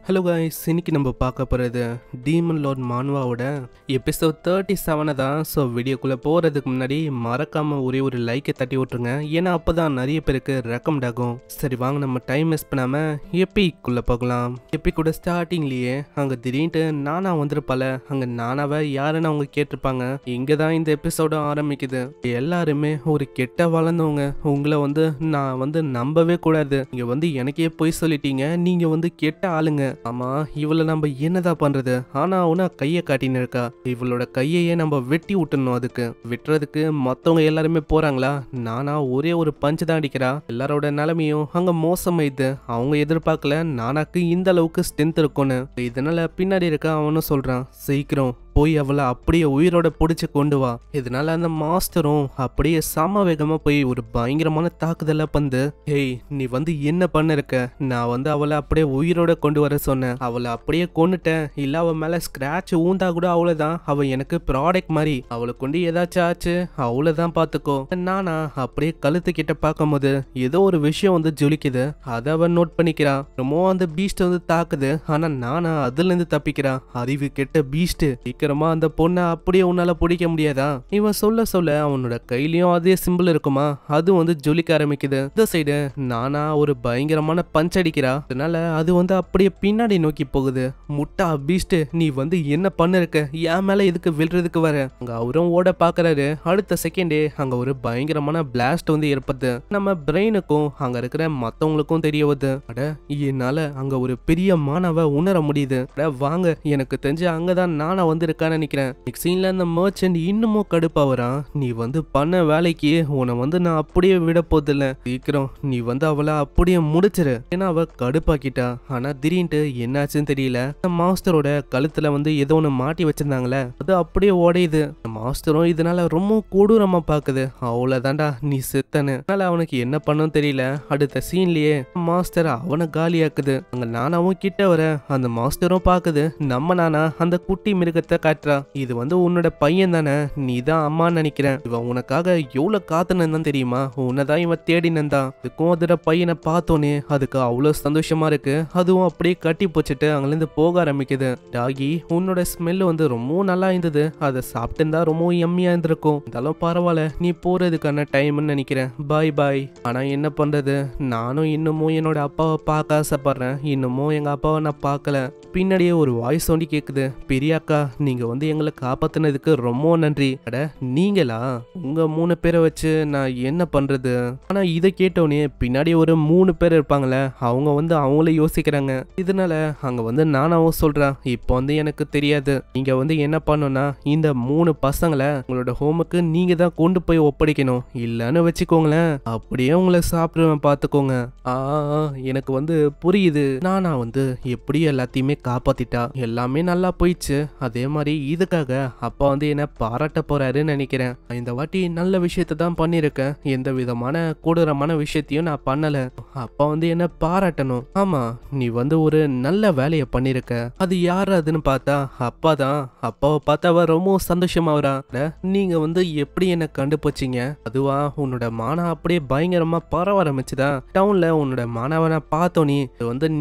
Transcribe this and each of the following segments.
Hello guys, இன்னைக்கு நம்ம பார்க்க போகிறது டீமன் லார்ட் மான்வாவோட எபிசோட் 37 தான். ஸோ வீடியோக்குள்ளே போகிறதுக்கு முன்னாடி மறக்காமல் ஒரே ஒரு லைக்கை தட்டி விட்ருங்க, ஏன்னா அப்போ தான் நிறைய பேருக்கு ரெக்கமெண்ட் ஆகும். சரி வாங்க, நம்ம டைம் மிஸ் பண்ணாமல் எப்பிக்குள்ளே போகலாம். எப்பிக்கூட ஸ்டார்டிங்லேயே அங்கே திடீர்னு நானா வந்துருப்பால, அங்கே நானாவை யாருன்னு அவங்க கேட்டிருப்பாங்க. இங்கே தான் இந்த எபிசோட ஆரம்பிக்குது. எல்லாருமே ஒரு கெட்ட வளர்ந்தவங்க, உங்களை நான் நம்பவே கூடாது, நீங்கள் எனக்கே போய் சொல்லிட்டீங்க, நீங்கள் கெட்ட ஆளுங்க. ஆமா, இவளை நம்ம என்னதான் பண்றது? ஆனா அவனா கையை காட்டின்னு இருக்கா. இவளோட கையையே நம்ம வெட்டி விட்டுணும். அதுக்கு வெட்டுறதுக்கு மத்தவங்க எல்லாருமே போறாங்களா? நானா ஒரே ஒரு பஞ்சு தான் அடிக்கிறா. எல்லாரோட நிலைமையும் அங்க மோசமாயிது. அவங்க எதிர்பார்க்கல நானாக்கு இந்த அளவுக்கு ஸ்ட்ரென்த் இருக்கும்னு. இதனால பின்னாடி இருக்க அவனும் சொல்றான், சீக்கிரம் போய் அவளை அப்படியே உயிரோட பிடிச்சு கொண்டு வா. இதனால அந்த மாஸ்டரும் அப்படியே சம வேகமா போய் ஒரு பயங்கரமான தாக்குதல பந்து, ஹேய் நீ என்ன பண்ண இருக்க? நான் அவளை அப்படியே உயிரோட கொண்டு வர சொன்னேன். அவளை அப்படியே கொண்டுட்டேன். இல்ல அவ மேல ஸ்கிராட்ச் ஊந்தா கூட அவ்வளவுதான். அவ எனக்கு ப்ராடக்ட் மாதிரி. அவளை கொண்டு ஏதாச்சும் ஆச்சு அவ்வளவுதான், பாத்துக்கோ. நானா அப்படியே கழுத்து கிட்ட பார்க்கும் போது ஏதோ ஒரு விஷயம் ஜொலிக்குது. அதை அவன் நோட் பண்ணிக்கிறான். ரொம்ப அந்த பீஸ்ட் தாக்குது. ஆனா நானா அதுல இருந்து தப்பிக்கிறா. அறிவு கெட்ட பீஸ்ட், அந்த பொண்ணை அப்படியே உன்னால பிடிக்க முடியாதா? இவன் சொல்ல சொல்ல அவனோட கையிலயும் அதே சிம்பிள் இருக்குமா, அது ஜொலிக்க ஆரம்பிக்குது. இந்த சைடு நானா ஒரு பயங்கரமான பஞ்ச் அடிக்கிறா. அதனால அது அப்படியே பின்னாடி நோக்கி போகுது. முட்டா பீஸ்ட், நீ என்ன பண்ண இருக்க? என் மேல எதுக்கு விழுறதுக்கு வர? அங்க அவரும் ஓட பாக்குறாரு. அடுத்த செகண்டே அங்க ஒரு பயங்கரமான பிளாஸ்ட் ஏற்படுது. நம்ம பிரெயினுக்கும் அங்க இருக்கிற மத்தவங்களுக்கும் தெரிய வருது. அட, என்னால அங்க ஒரு பெரிய மானவ உணர முடியுது. அட வாங்க, எனக்கு தெரிஞ்சு அங்கதான் நானா இருக்கான்னு நினைக்கிறேன். நெக்ஸ்ட் சீன்ல அந்த மர்ச்சன்ட் இன்னமும் கடுப்பாவறான். நீ பண்ண வேலைக்கு உன்னை நான் அப்படியே விட போதில்ல. சீக்கிரம் நீ அவளை அப்படியே முடிச்சிரு. ஏன்னா அவ கடுப்பாக்கிட்டா. ஆனா திடீர்னு என்னாச்சுன்னு தெரியல. மாஸ்டரோட கழுத்துல ஏதோ ஒண்ணு மாட்டி வச்சிருந்தாங்களே, அது அப்படியே உடையுது. மாஸ்டரும் இதனால ரொம்ப கொடூரமா பாக்குது. அவ்வளவுதான்டா, நீ செத்தனு. அதனால அவனுக்கு என்ன பண்ணும் தெரியல. அடுத்த சீன்லயே மாஸ்டர் அவனை காலியாக்குது. அங்க நானாவும் கிட்ட வர அந்த மாஸ்டரும் பாக்குது. நம்ம நானா அந்த குட்டி மிருகத்தை காட்டுறா. இது உன்னோட பையன் தானே, நீ தான் அம்மான்னு நினைக்கிறேன். இவன் உனக்காக எவ்வளவு காத்துனந்தான் தெரியுமா? உன்னதான் இவன் தேடினந்தான். இதுக்கும் அதோட பையனை பார்த்தோன்னே அதுக்கு அவ்வளவு சந்தோஷமா இருக்கு. அதுவும் அப்படியே கட்டி போச்சுட்டு அங்கிருந்து போக ஆரம்பிக்குது. டாகி, உன்னோட ஸ்மெல் ரொம்ப நல்லா இருந்தது. அதை சாப்பிட்டு இருந்தா ரொம்ப எம்மியா இருந்திருக்கும். இருந்தாலும் பரவாயில்ல, நீ போறதுக்கான டைம்னு நினைக்கிறேன். பாய் பாய். ஆனா என்ன பண்றது, நானும் இன்னமும் என்னோட அப்பாவை பார்க்க ஆசைப்படுறேன். இன்னமும் எங்க அப்பாவை நான் பார்க்கல. பின்னாடியே ஒரு வாய்ஸ் ஒண்டி கேக்குது, பெரியாக்கா நீங்க எங்களை காப்பாத்தினதுக்கு ரொம்ப நன்றி. அட நீங்களா? உங்க 3 பேரை வச்சு நான் என்ன பண்றது? ஆனா இதை கேட்டோன்னே பின்னாடி ஒரு 3 பேர் இருப்பாங்களே, அவங்க அவங்களே யோசிக்கிறாங்க. இதனால அங்க நானாவும் சொல்றேன், இப்போ எனக்கு தெரியாது. நீங்க என்ன பண்ணணும்னா இந்த 3 பசங்களை உங்களோட ஹோமுக்கு நீங்க தான் கொண்டு போய் ஒப்படைக்கணும். இல்லன்னு வச்சுக்கோங்களேன், அப்படியே உங்களை சாப்பிடுவேன், பாத்துக்கோங்க. எனக்கு புரியுது. நானா எப்படி எல்லாத்தையுமே காப்பாத்திட்டா. எல்லாமே நல்லா போயிடுச்சு. அதே மாதிரி இதுக்காக அப்பா என்ன பாராட்ட போறாருன்னு நினைக்கிறேன். இந்த வாட்டி நல்ல விஷயத்தை தான் பண்ணிருக்கேன். எந்த விதமான கொடூரமான விஷயத்தையும் நான் பண்ணல. அப்பா என்ன பாராட்டணும். ஆமா, நீ ஒரு நல்ல வேலையை பண்ணிருக்க. அது யாரு அதுன்னு பார்த்தா அப்பா தான். அப்பாவை பார்த்தா அவ ரொம்ப சந்தோஷமாவரா. நீங்க எப்படி என்ன கண்டுபிடிச்சீங்க? அதுவா, உன்னோட மானா அப்படியே பயங்கரமா பரவ ஆரம்பிச்சுதா. டவுன்ல உன்னோட மானாவை நான் பார்த்தோனே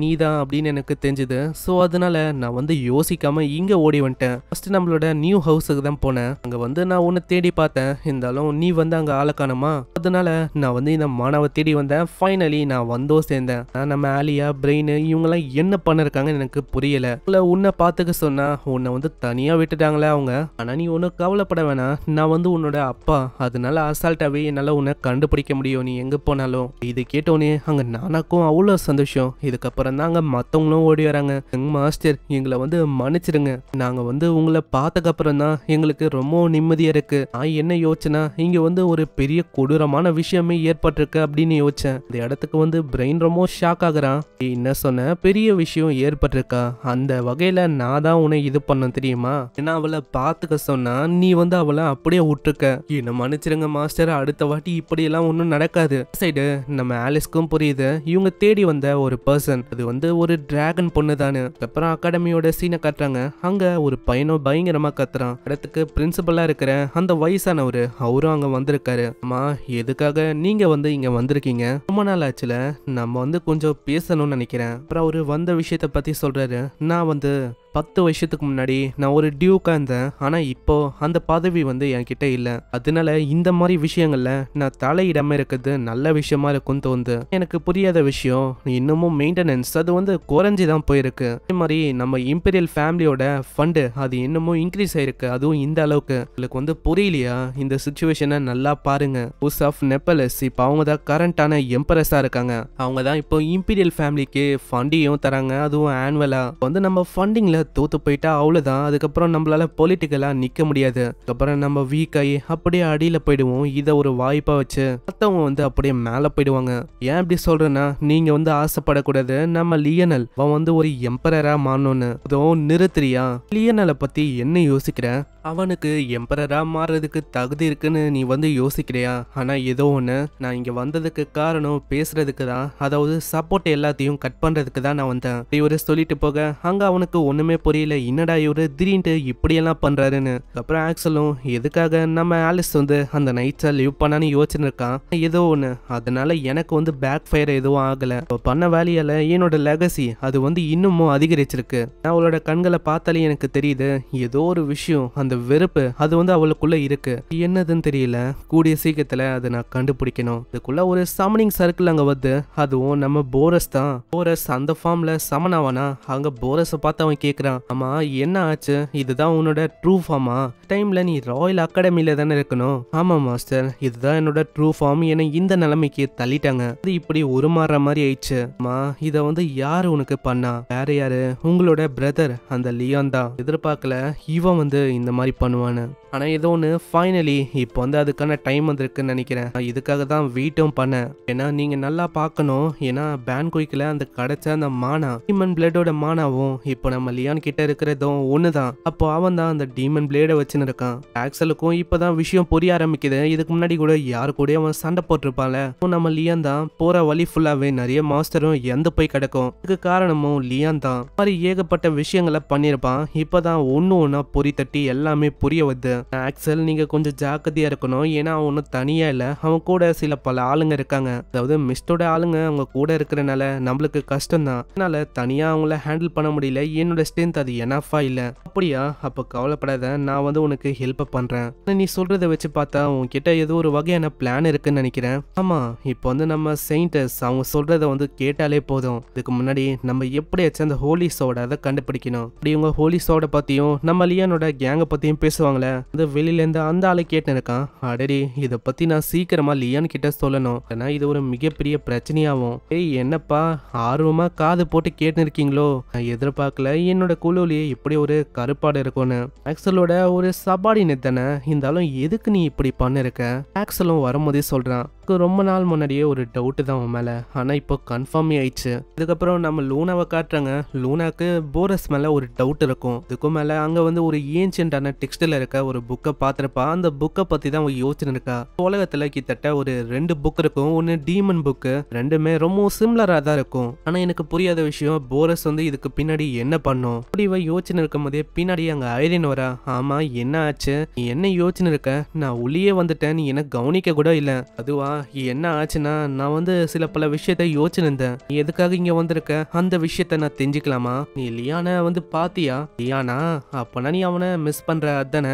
நீ தான் அப்படின்னு எனக்கு தெரிஞ்சது. சோ அதனால நான் யோசிக்காம இங்க ஓடி வந்துட்டேன். ஃபர்ஸ்ட் நம்மளோட நியூ ஹவுஸுக்கு தான் போனேன். அங்க நான் உன்னை தேடி பார்த்தேன். இருந்தாலும் நீ அங்க ஆள காணுமா. அதனால நான் இந்த மானாவை தேடி வந்தேன். ஃபைனலி நான் சேர்ந்தேன். நம்ம ஆலியா, பிரெயின் இவங்கெல்லாம் என்ன பண்ணிருக்காங்கன்னு எனக்கு புரியல. உன்னை பார்த்துக்க சொன்னா உன்னை தனியா விட்டுட்டாங்களே அவங்க. ஆனா நீ ஒன்னும் கவலைப்பட வேணாம், நான் உன்னோட அப்பா. அதனால அசால்ட்டாவே என்னால உன்னை கண்டுபிடிக்க முடியும் நீ எங்க போனாலும். இது கேட்டோன்னே அங்க நானாக்கும் அவ்வளவு சந்தோஷம். இதுக்கப்புறம் தான் அங்க மத்தவங்களும் ஓடி வராங்க. மாஸ்டர், எங்களை மன்னிச்சிருங்க. நாங்க உங்களை பார்த்ததுக்கு அப்புறம் தான் எங்களுக்கு ரொம்ப நிம்மதியா இருக்கு. நான் என்ன யோசிச்சேன்னா, இங்க ஒரு பெரிய கொடூரமான விஷயமே ஏற்பட்டிருக்கு அப்படின்னு யோசிச்சேன். இந்த இடத்துக்கு பிரெயின் ரொம்ப ஷாக் ஆகுறான். என்ன சொன்ன? பெரிய விஷயம் ஏற்பட்டிருக்கா? அந்த வகையில நான் தான் உன்னை இது பண்ண தெரியுமா? ஏன்னா அவளை பார்த்துக்க சொன்னா நீ அவளை அப்படியே விட்டுருக்க. என்ன மன்னிச்சிருங்க மாஸ்டர், அடுத்த வாட்டி இப்படி எல்லாம் ஒன்னும் நடக்காது. சைடு நம்ம ஆலிஸ்க்கும் புரியுது. இவங்க தேடி வந்த ஒரு பர்சன் அது ஒரு டிராகன் பொண்ணு தானு. அப்புறம் அகாடமியோட சீனை காட்டுறாங்க. அங்க ஒரு பையனை பையனும் பயங்கரமா கத்துறான். இடத்துக்கு பிரின்சிபலா இருக்கிற அந்த வயசானவரு அவரும் அங்க வந்திருக்காரு. அம்மா எதுக்காக நீங்க வந்து இங்க வந்திருக்கீங்க? ரொம்ப நாள் ஆச்சுல, நம்ம வந்து கொஞ்சம் பேசணும்னு நினைக்கிறேன். அப்புறம் அவரு வந்த விஷயத்த பத்தி சொல்றாரு. நான் வந்து 10 வருஷத்துக்கு முன்னாடி நான் ஒரு டியூக்கா இருந்தேன். ஆனா இப்போ அந்த பதவி வந்து என்கிட்ட இல்ல. அதனால இந்த மாதிரி விஷயங்கள்ல நான் தலையிடாம இருக்கிறது நல்ல விஷயமா இருக்கும்னு தோணுது. எனக்கு புரியாத விஷயம் இன்னமும் மெயின்டெனன்ஸ் அது வந்து குறைஞ்சுதான் போயிருக்கு. அதே மாதிரி நம்ம இம்பீரியல் ஃபேமிலியோட ஃபண்டு அது இன்னமும் இன்க்ரீஸ் ஆயிருக்கு. அதுவும் இந்த அளவுக்கு உங்களுக்கு வந்து புரியலையா? இந்த சுச்சுவேஷனை நல்லா பாருங்க. ஹவுஸ் ஆஃப் நெப்பலஸ் இப்போ அவங்க தான் கரண்டான எம்பரஸா இருக்காங்க. அவங்க தான் இப்போ இம்பீரியல் ஃபேமிலிக்கு ஃபண்டையும் தராங்க. அதுவும் ஆனுவலா வந்து நம்ம ஃபண்டிங்ல தோத்து போயிட்டா அவ்வளவுதான். அதுக்கப்புறம் நம்மளால பொலிட்டிக்கலா நிக்க முடியாது. அதுக்கப்புறம் நம்ம வீக் ஆகி அப்படியே அடியில போயிடுவோம். இதை ஒரு வாய்ப்பா வச்சு மத்தவங்க வந்து அப்படியே மேல போயிடுவாங்க. ஏன் இப்படி சொல்றேன்னா, நீங்க வந்து ஆசைப்படக்கூடாது நம்ம லியனல் அவன் வந்து ஒரு எம்பரரா மாறணும்னு. அதுவும் நிறுத்துறியா? லியனலை பத்தி என்ன யோசிக்கிற? அவனுக்கு எம்பரரா மாறுறதுக்கு தகுதி இருக்குன்னு நீ வந்து யோசிக்கிறியா? ஆனா ஏதோ ஒண்ணு, நான் இங்க வந்ததுக்கு காரணம் பேசுறதுக்கு தான், அதாவது சப்போர்ட் எல்லாத்தையும் கட் பண்றதுக்கு தான் நான் வந்தேன். இவரு சொல்லிட்டு போக அங்க அவனுக்கு ஒண்ணுமே புரியல. என்னடா இவரு திடீர்னு இப்படியெல்லாம் பண்றாருன்னு. அப்புறம் ஆக்சலும் எதுக்காக நம்ம ஆலிஸ் வந்து அந்த நைட்ஸை லீவ் பண்ணான்னு யோசிச்சுன்னு இருக்கான். ஏதோ ஒண்ணு, அதனால எனக்கு வந்து பேக் ஃபயர் எதுவும் ஆகல. பண்ண வேலையால என்னோட லெகசி அது வந்து இன்னமும் அதிகரிச்சிருக்கு. நான் அவளோட கண்களை பார்த்தாலே எனக்கு தெரியுது ஏதோ ஒரு விஷயம், அந்த வெறுப்பு அது வந்து அவளுக்குள்ள இருக்கு. என்னதுன்னு தெரியல. கூடிய சீக்கிரத்துல அதை நான் கண்டுபிடிக்கணும். இதுக்குள்ள ஒரு சமனிங் சர்க்கிள் அங்க வந்து, அதுவும் நம்ம போரஸ் தான். போரஸ் அந்த ஃபார்ம்ல சமனாவானா? அங்க போரஸை பார்த்து அவன் கேக்குறான், ஆமா என்ன ஆச்சு? இதுதான் உன்னோட ட்ரூ ஃபார்மா? டைம்ல நீ ராயல் அகாடமில தானே இருக்கணும். ஆமா மாஸ்டர், இதுதான் என்னோட ட்ரூ ஃபார்ம். என்னை இந்த நிலைமைக்கு தள்ளிட்டாங்க. அது இப்படி உருமாற மாதிரி ஆயிடுச்சு. அம்மா இத வந்து யாரு உனக்கு பண்ணா? வேற யாரு? உங்களோட பிரதர் அந்த லியான் தான். எதிர்பார்க்கல இவன் வந்து இந்த மாதிரி பண்ணுவான்னு. ஆனா ஏதோ ஒன்று ஃபைனலி இப்போ வந்து அதுக்கான டைம் வந்திருக்குன்னு நினைக்கிறேன். இதுக்காக தான் வெயிட்டும் பண்ணேன். ஏன்னா நீங்க நல்லா பார்க்கணும். ஏன்னா பேன்குயிக்கில் அந்த கிடைச்ச அந்த மானா டீமன் பிளேடோட மானாவும் இப்போ நம்ம லியான் கிட்ட இருக்கிறதும் ஒண்ணுதான். அப்போ அவன் தான் அந்த டீமன் பிளேடை வச்சுன்னு இருக்கான். ஆக்சலுக்கும் இப்பதான் விஷயம் புரிய ஆரம்பிக்குது. இதுக்கு முன்னாடி கூட யாரு கூட அவன் சண்டை போட்டிருப்பான்ல. நம்ம லியான் தான். போற வழி ஃபுல்லாவே நிறைய மாஸ்டரும் எந்த போய் கிடக்கும். இதுக்கு காரணமும் லியான் தான். மாதிரி ஏகப்பட்ட விஷயங்களை பண்ணியிருப்பான். இப்பதான் ஒன்னா பொறி தட்டி எல்லாமே புரிய வருது. ஆக்சல் நீங்க கொஞ்சம் ஜாக்கிரதையா இருக்கணும். ஏன்னா அவன் ஒன்னும் தனியா இல்ல, அவன் கூட சில பல ஆளுங்க இருக்காங்க. அதாவது மிஸ்டோட ஆளுங்க அவங்க கூட இருக்கிறனால நம்மளுக்கு கஷ்டம் தான். அதனால தனியா அவங்கள ஹேண்டில் பண்ண முடியல. என்னோட ஸ்ட்ரென்த் அது எனஃபா இல்ல. அப்படியா? அப்ப கவலைப்படாத, நான் வந்து உனக்கு ஹெல்ப் பண்றேன். நீ சொல்றதை வச்சு பார்த்தா உன்கிட்ட ஏதோ ஒரு வகையான பிளான் இருக்குன்னு நினைக்கிறேன். ஆமா, இப்போ வந்து நம்ம செயின்டர்ஸ் அவங்க சொல்றதை வந்து கேட்டாலே போதும். இதுக்கு முன்னாடி நம்ம எப்படியாச்சும் அந்த ஹோலி சோட அதை கண்டுபிடிக்கணும். அப்படி இவங்க ஹோலி சோட பத்தியும் நம்ம லியானோட கேங்க பத்தியும் பேசுவாங்களே, வெளியில இருந்து அந்த ஆளை கேட்டு இருக்கான். அடடி, இதை பத்தி நான் சீக்கிரமா லியான் கிட்ட சொல்லணும். ஏன்னா இது ஒரு மிகப்பெரிய பிரச்சனையாகும். ஏய் என்னப்பா ஆர்வமா காது போட்டு கேட்டு இருக்கீங்களோ? நான் எதிர்பார்க்கல என்னோட குழுவிலேயே இப்படி ஒரு கருப்பாடு இருக்கும்னு. ஆக்சலோட ஒரு சபார்டினேட் தானே, இருந்தாலும் எதுக்கு நீ இப்படி பண்ணிருக்க? ஆக்சலும் வரும்போதே சொல்றான், ரொம்ப நாள் முன்னாடியே ஒரு டவுட் தான் உன் மேல, ஆனா இப்போ கன்ஃபார்ம் ஆயிடுச்சு. இதுக்கப்புறம் நம்ம லூனாவை காட்டுறாங்க. லூனாக்கு போரஸ் மேல ஒரு டவுட் இருக்கும். இதுக்கும் மேல அங்க வந்து ஒரு ஏன்ஷியன்டான டெக்ஸ்ட்ல இருக்க ஒரு புக்கை பார்த்திருப்பா. அந்த புக்கை பத்தி தான் யோசிச்சு இருக்கா. உலகத்துல கிட்டத்தட்ட ஒரு 2 புக் இருக்கும். ஒன்னு டீமன் புக்கு, ரெண்டுமே ரொம்ப சிமிலரா தான் இருக்கும். ஆனா எனக்கு புரியாத விஷயம், போரஸ் வந்து இதுக்கு பின்னாடி என்ன பண்ணும்? அப்படி யோசிச்சு இருக்கும் போதே பின்னாடி அங்க ஐரின் வரா. ஆமா என்ன ஆச்சு? நீ என்ன யோசிச்சு இருக்க? நான் உள்ளே வந்துட்டேன், நீ என்ன கவனிக்க கூட இல்ல. அதுவா என்ன ஆச்சுன்னா, நான் வந்து சில பல விஷயத்த யோசிச்சு இருந்தேன். நீ எதுக்காக இங்க வந்திருக்க? அந்த விஷயத்த நான் தெரிஞ்சுக்கலாமா? நீ லியானை வந்து பாத்தியா? லியானா? அப்பனா நீ அவனை மிஸ் பண்ற அதானே?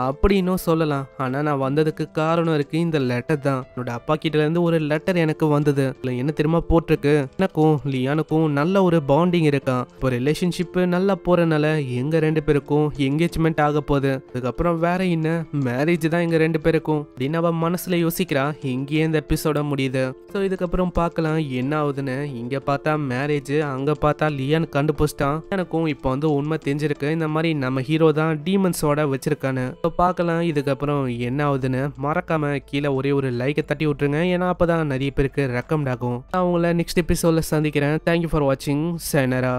அப்படின்னு சொல்லலாம். ஆனா நான் வந்ததுக்கு காரணம் இருக்கு. இந்த லெட்டர் தான். என்னோட அப்பா கிட்ட இருந்து ஒரு லெட்டர் எனக்கு வந்தது. என்ன தெரியுமா போட்டிருக்கு? எனக்கும் லியானுக்கும் நல்ல ஒரு பாண்டிங் இருக்கான். இப்போ ரிலேஷன்ஷிப் நல்லா போறனால எங்க 2 பேருக்கும் என்கேஜ்மெண்ட் ஆக போகுது. அதுக்கப்புறம் வேற என்ன, மேரேஜ் தான் எங்க 2 பேருக்கும் அப்படின்னு அவன் மனசுல யோசிக்கிறா. இங்கே இந்த எபிசோட முடியுது. ஸோ இதுக்கப்புறம் பார்க்கலாம் என்ன ஆகுதுன்னு. இங்க பார்த்தா மேரேஜ், அங்க பார்த்தா லியான் கண்டுபிடிச்சிட்டான். எனக்கும் இப்போ வந்து உண்மை தெரிஞ்சிருக்கு. இந்த மாதிரி நம்ம ஹீரோ தான் டீமன்ஸோட வச்சிருக்கானு. ஸோ பார்க்கலாம் இதுக்கப்புறம் என்ன ஆகுதுன்னு. மறக்காம கீழே ஒரே ஒரு லைக்கை தட்டி விட்டுருங்க. ஏன்னா அப்பதான் நிறைய பேருக்கு ரெக்கமெண்ட் ஆகும். நான் உங்களை நெக்ஸ்ட் எபிசோட்ல சந்திக்கிறேன். தேங்க்யூ ஃபார் வாட்சிங். சைனரா.